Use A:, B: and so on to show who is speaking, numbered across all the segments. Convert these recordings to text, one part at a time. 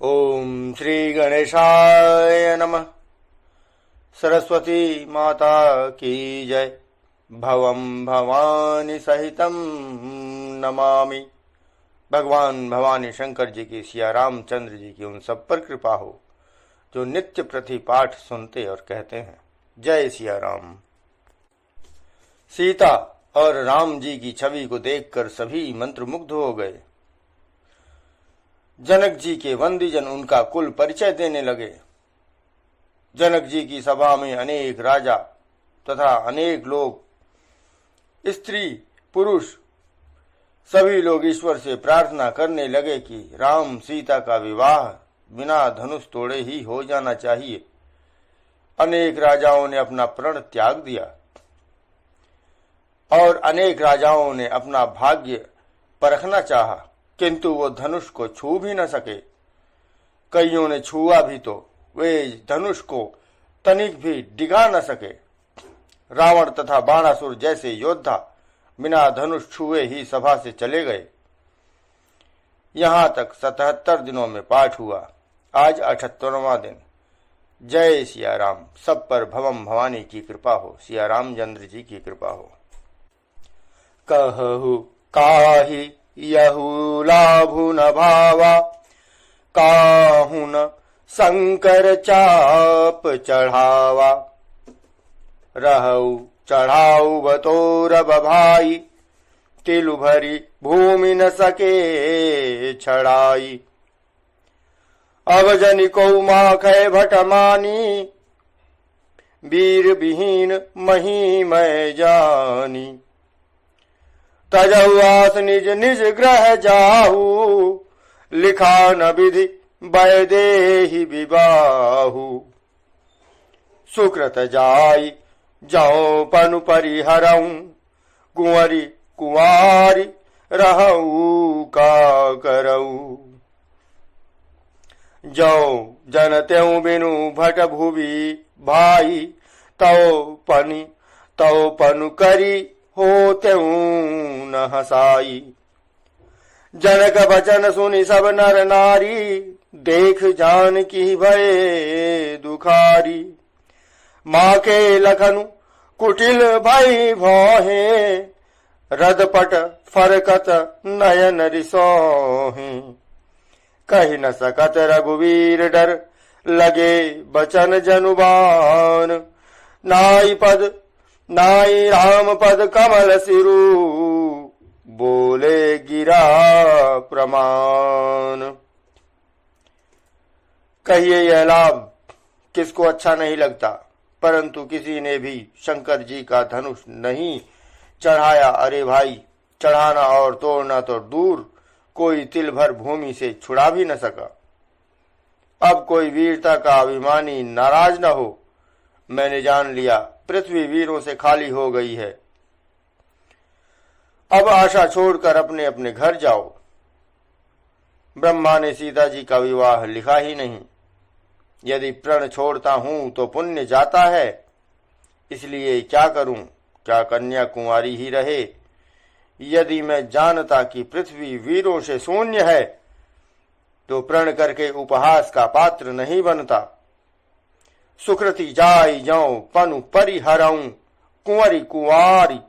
A: ओम श्री गणेशाय नमः। सरस्वती माता की जय। भवं भवानी सहितं नमामि। भगवान भवानी शंकर जी की, सिया रामचंद्र जी की उन सब पर कृपा हो जो नित्य प्रति पाठ सुनते और कहते हैं जय सिया राम। सीता और राम जी की छवि को देखकर सभी मंत्रमुग्ध हो गए। जनक जी के वंदीजन उनका कुल परिचय देने लगे। जनक जी की सभा में अनेक राजा तथा अनेक लोग, स्त्री पुरुष, सभी लोग ईश्वर से प्रार्थना करने लगे कि राम सीता का विवाह बिना धनुष तोड़े ही हो जाना चाहिए। अनेक राजाओं ने अपना प्रण त्याग दिया और अनेक राजाओं ने अपना भाग्य परखना चाहा, किंतु वो धनुष को छू भी न सके। कईयों ने छुआ भी तो वे धनुष को तनिक भी डिगा न सके। रावण तथा बाणासुर जैसे योद्धा बिना धनुष छुए ही सभा से चले गए। यहाँ तक 77 दिनों में पाठ हुआ। आज 78वां दिन। जय सिया राम। सब पर भवम भवानी की कृपा हो, सिया रामचंद्र जी की कृपा हो। कहु काहि यहु लाभु न भावा, काहु न शंकर चाप चढ़ावा। रहु चढ़ाऊ बतोरब भाई, तिलु भरी भूमि न सके छड़ाई। अब जनि को माखै भटमानी, वीर विहीन मही मैं जानी। तजहु आस निज निज ग्रह जाहू, लिखा न विधि वैदेही विबाहु। सुकृत जाई जाओ पनु परिहरऊं, कुंवरी कुंवारी रहऊ का करऊ। जो जन त्यों बिनु भट भुवि भाई, तौ पनु करी हो त्यों न हसाई। जनक वचन सुनि सब नर नारी, देख जान की भये दुखारी। माँ के लखनु कुटिल भई भौहे, रदपट फरकत नयन रिसोहे। कहि न सकत रघुवीर डर, लगे बचन जनुबान। नाई राम पद कमल सिरु, बोले गिरा प्रमाण। कहिए यह लाभ किसको अच्छा नहीं लगता, परंतु किसी ने भी शंकर जी का धनुष नहीं चढ़ाया। अरे भाई, चढ़ाना और तोड़ना तो दूर, कोई तिल भर भूमि से छुड़ा भी न सका। अब कोई वीरता का अभिमानी नाराज न हो। मैंने जान लिया पृथ्वी वीरों से खाली हो गई है। अब आशा छोड़कर अपने अपने घर जाओ। ब्रह्मा ने सीता जी का विवाह लिखा ही नहीं। यदि प्रण छोड़ता हूं तो पुण्य जाता है, इसलिए क्या करूं, क्या कन्या कुंवारी ही रहे। यदि मैं जानता कि पृथ्वी वीरों से शून्य है तो प्रण करके उपहास का पात्र नहीं बनता। सुकृति जाई जाऊं पनु परिहरऊं, कुंवरी कुंवारी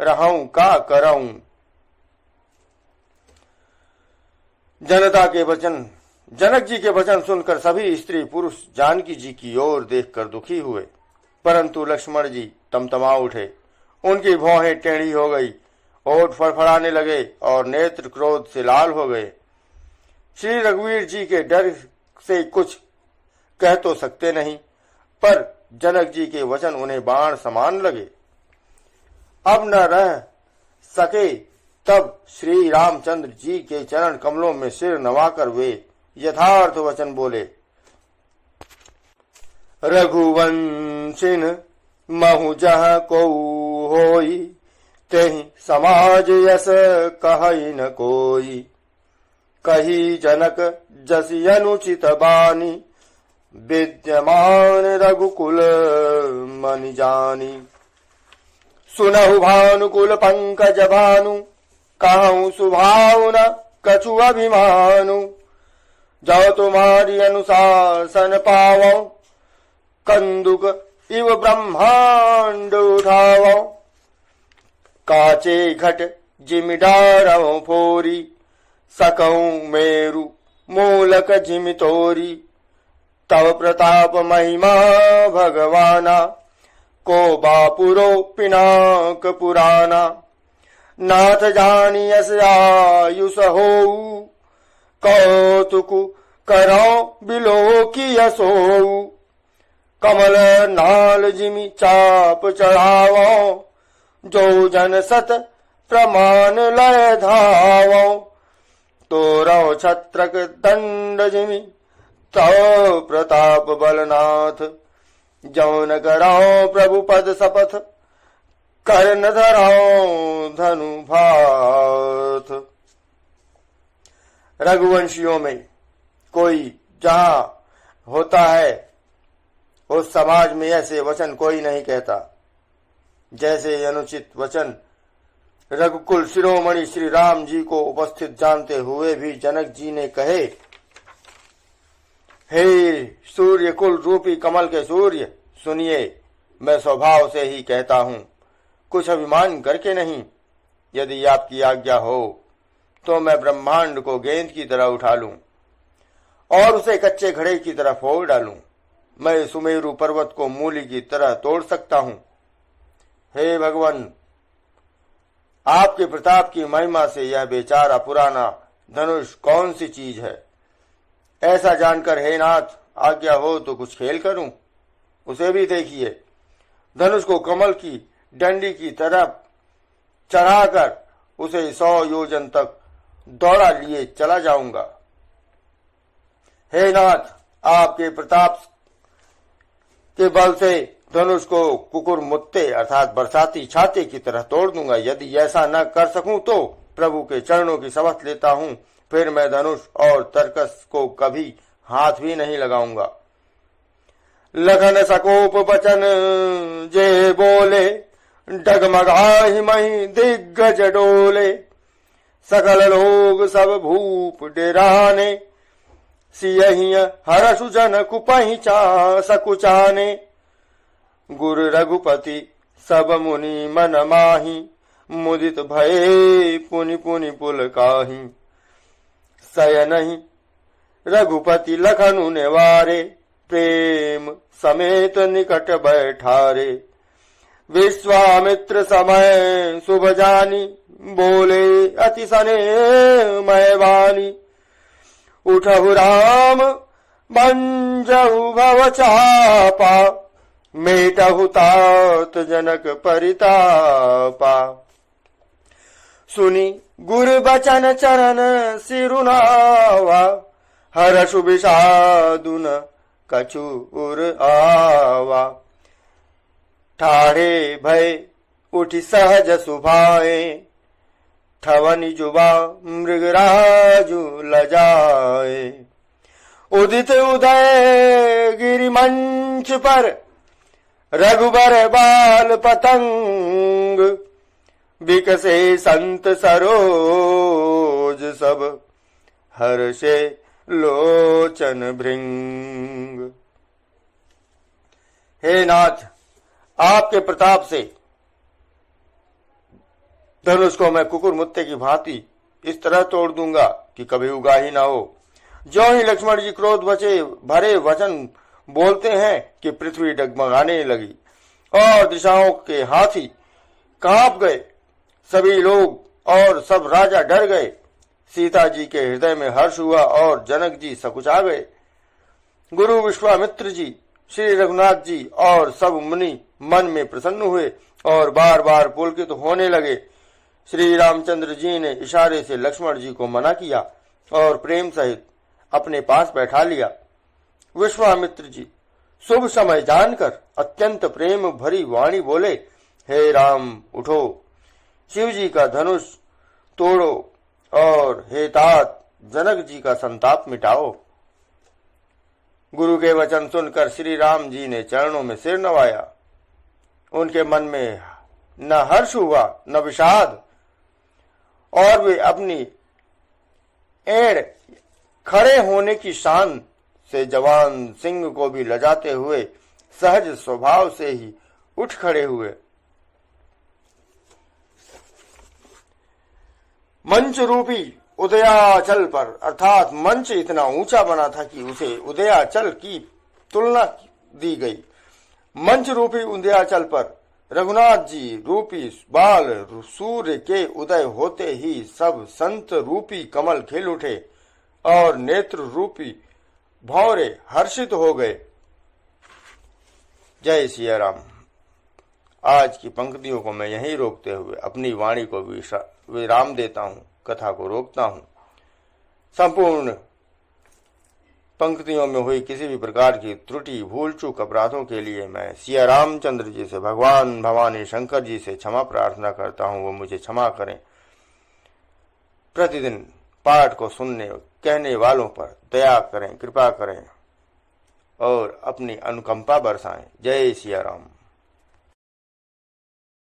A: रहूं का करऊं। जनक जी के वचन सुनकर सभी स्त्री पुरुष जानकी जी की ओर देखकर दुखी हुए, परंतु लक्ष्मण जी तमतमा उठे। उनकी भौहें टेढ़ी हो गई, ओठ फड़फड़ाने लगे और नेत्र क्रोध से लाल हो गए। श्री रघुवीर जी के डर से कुछ कह तो सकते नहीं, पर जनक जी के वचन उन्हें बाण समान लगे। अब न रह सके तब श्री रामचंद्र जी के चरण कमलों में सिर नवाकर वे यथार्थ वचन बोले। रघुवंशिन महु जह को होई, तेहि समाज यस कहई न कोई। कही जनक जसि अनुचित बानी, विद्यमान रघुकुल मनि जानी। सुनहु भानुकुल पंकज भानु, कहूँ सुभाव न कछु अभिमानु। जो तुम्हारी अनुशासन पावो, कंदुक इव ब्रह्मांड उठावो। काचे घट जिमि डारव फोरी, सकऊं मेरु मूलक जिमि तोरी। तव प्रताप महिमा भगवाना, को बापुरो पिनाक पुराना। नाथ जानियस आयुष होऊ, कौतुक करो बिलोकिय सोऊ। कमल नाल जिमि चाप चढ़ावो, जो जन सत प्रमाण लय धावो। तोरौ छत्रक दंड जिमि, तव प्रताप बलनाथ। जौन कराओ प्रभु पद शपथ, कर्ण धराओ धनु भाथ। रघुवंशियों में कोई जहां होता है उस समाज में ऐसे वचन कोई नहीं कहता, जैसे अनुचित वचन रघुकुल शिरोमणि श्री राम जी को उपस्थित जानते हुए भी जनक जी ने कहे। हे सूर्य कुल रूपी कमल के सूर्य, सुनिए, मैं स्वभाव से ही कहता हूं, कुछ अभिमान करके नहीं। यदि आपकी आज्ञा हो तो मैं ब्रह्मांड को गेंद की तरह उठा लूं और उसे कच्चे घड़े की तरह फोड़ डालूं। मैं सुमेरु पर्वत को मूली की तरह तोड़ सकता हूं। हे भगवान, आपके प्रताप की महिमा से यह बेचारा पुराना धनुष कौन सी चीज है? ऐसा जानकर हे नाथ, आज्ञा हो तो कुछ खेल करूं। उसे भी देखिए, धनुष को कमल की डंडी की तरफ चढ़ाकर उसे 100 योजन तक दौड़ा लिए चला जाऊंगा। हे नाथ, आपके प्रताप के बल से धनुष को कुकुर मुत्ते अर्थात बरसाती छाते की तरह तोड़ दूंगा। यदि ऐसा न कर सकूं तो प्रभु के चरणों की शपथ लेता हूं, फिर मैं धनुष और तरकस को कभी हाथ भी नहीं लगाऊंगा। लखन सकोप बचन जे बोले, डगमगाहि मही दिग्गज डोले। सकल लोग सब भूप डेराने, सियहि हरषु जन कुपहि सकुचाने। गुरु रघुपति सब मुनि मन माही, मुदित भये पुनि पुनि पुल काही। सयनहि रघुपति लखनु नेवारे, प्रेम समेत निकट बैठारे। विश्वामित्र समय शुभ जानी, बोले अति स्नेहमय वाणी। उठहु राम भंजहु भव चापा, मेटहु तात जनक परितापा। सुनी गुरु बचन चरण सिरुनावा, हर्षु विषादुन कछुर आवा। ठाढ़े भय उठि सहज सुभाए, ठवनि जुबा मृगराजु लजाए। उदित उदय गिरि मंच पर, रघुबर बाल पतंग। विकसे संत सरोज सब, हर्षे लोचन भृंग। हे नाथ, आपके प्रताप से धनुष को मैं कुकुर मुत्ते की भांति इस तरह तोड़ दूंगा कि कभी उगा ही ना हो। जो ही लक्ष्मण जी क्रोध भरे वचन बोलते हैं कि पृथ्वी डगमगाने लगी और दिशाओं के हाथी कांप गए। सभी लोग और सब राजा डर गए। सीता जी के हृदय में हर्ष हुआ और जनक जी सकुचा गए। गुरु विश्वामित्र जी, श्री रघुनाथ जी और सब मुनि मन में प्रसन्न हुए और बार बार पुलकित होने लगे। श्री रामचंद्र जी ने इशारे से लक्ष्मण जी को मना किया और प्रेम सहित अपने पास बैठा लिया। विश्वामित्र जी शुभ समय जानकर अत्यंत प्रेम भरी वाणी बोले, हे राम उठो, शिव जी का धनुष तोड़ो और हे तात जनक जी का संताप मिटाओ। गुरु के वचन सुनकर श्री राम जी ने चरणों में सिर नवाया। उनके मन में न हर्ष हुआ न विषाद, और वे अपनी एड़ खड़े होने की शान से जवान सिंह को भी लजाते हुए सहज स्वभाव से ही उठ खड़े हुए। मंच रूपी उदयाचल पर, अर्थात मंच इतना ऊंचा बना था कि उसे उदयाचल की तुलना दी गई। मंच रूपी उदयाचल पर रघुनाथ जी रूपी बाल सूर्य के उदय होते ही सब संत रूपी कमल खिल उठे और नेत्र रूपी भौरे हर्षित हो गए। जय सिया राम। आज की पंक्तियों को मैं यहीं रोकते हुए अपनी वाणी को विराम देता हूं, कथा को रोकता हूं। संपूर्ण पंक्तियों में हुई किसी भी प्रकार की त्रुटि, भूल चूक, अपराधों के लिए मैं सिया रामचंद्र जी से, भगवान भवानी शंकर जी से क्षमा प्रार्थना करता हूं, वो मुझे क्षमा करें। प्रतिदिन पाठ को सुनने कहने वालों पर दया करें, कृपा करें और अपनी अनुकंपा बरसाएं। जय सिया राम।